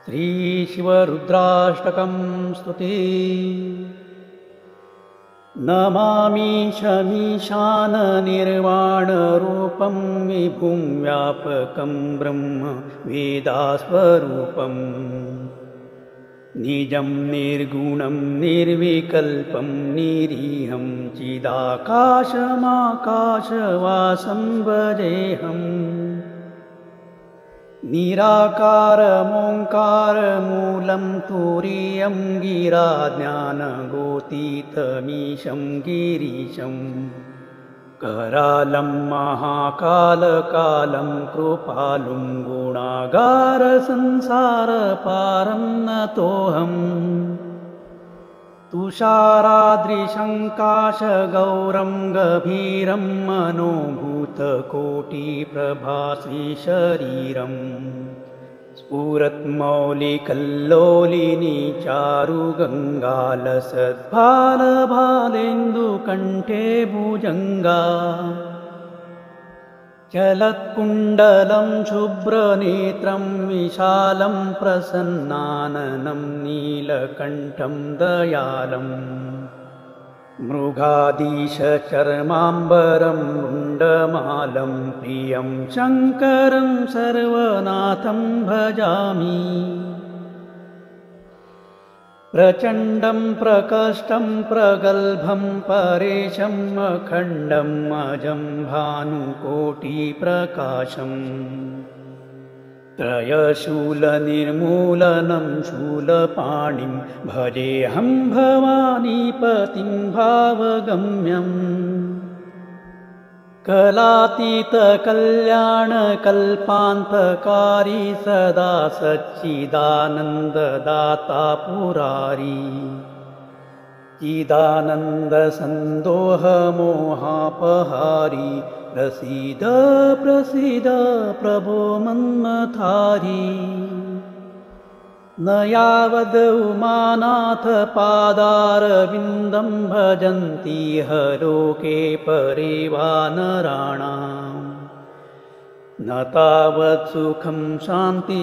श्री शिवरुद्राष्टकं स्तुति। नमामि शमीशान निर्वाणरूपं विभुं व्यापकं ब्रह्म वेदास्वरूपं निजं निर्गुणं निर्विकल्पं निरीहं चिदाकाशमाकाशवासं भजेऽहम्। निराकारमोङ्कारमूलं तुरीयं गिराज्ञानगोतीतमीशं गिरीशं करालं महाकालकालं कृपालुं गुणागारसंसारपारं नतोऽहम्। तुषाराद्रिशङ्काशगौरं गभीरं मनोभूतकोटिप्रभासी शरीरं स्फुरत्मौलिकल्लोलिनी चारुगङ्गालसद्भालभालेन्दुकण्ठे भुजङ्गा चलत्कुण्डलं शुभ्रनेत्रं विशालं प्रसन्नाननं नीलकण्ठं दयालम् मृगाधीशचर्माम्बरं मुण्डमालं प्रियं शङ्करं सर्वनाथं भजामि। प्रचण्डं प्रकष्टं प्रगल्भं परेशम् अखण्डम् अजं भानुकोटिप्रकाशम् त्रयशूलनिर्मूलनं शूलपाणिं भजेऽहं भवानीपतिं भावगम्यम्। कलातीतकल्याणकल्पान्तकारी सदा सच्चिदानन्ददाता पुरारी चिदानन्दसन्दोहमोहापहारी प्रसीद प्रसीद प्रभो मन्मथारी। न यावद् उमानाथ पादारविन्दं भजन्ति हलोके परे वानराणाम् न तावत् सुखं शान्तिसन्तापनाशं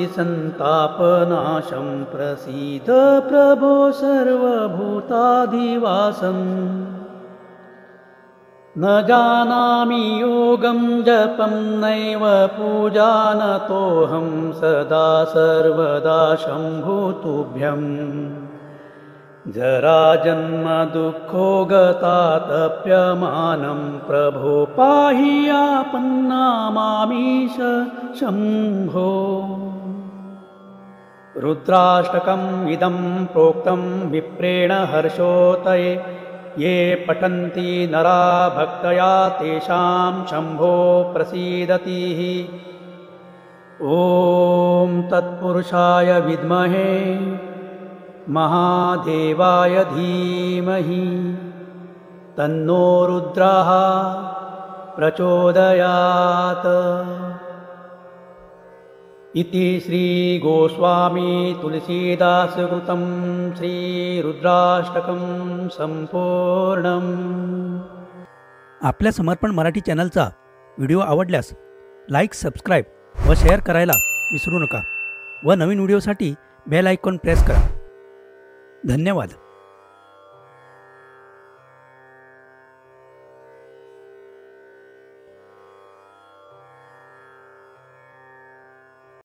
प्रसीद प्रभो सर्वभूताधिवासम्। न जानामि योगं जपं नैव पूजानतोऽहं सदा सर्वदा शम्भो तुभ्यम्। जराजन्म दुःखो गतातप्यमानं प्रभो पाहि आपन्नामामीश शम्भो। रुद्राष्टकम् इदं प्रोक्तं विप्रेण हर्षोतये ये पठन्ति नरा भक्तया तेषां शम्भो प्रसीदति। ॐ तत्पुरुषाय विद्महे महादेवाय धीमहि तन्नो रुद्रः प्रचोदयात्। इति श्री गोस्वामी तुलसीदासकृतं श्री रुद्राष्टकं संपूर्णम्। आपल्या समर्पण मराठी चॅनलचा व्हिडिओ आवडल्यास लाईक, सबस्क्राईब व शेअर करायला विसरू नका व नवीन व्हिडिओसाठी बेल आयकॉन प्रेस करा। धन्यवाद।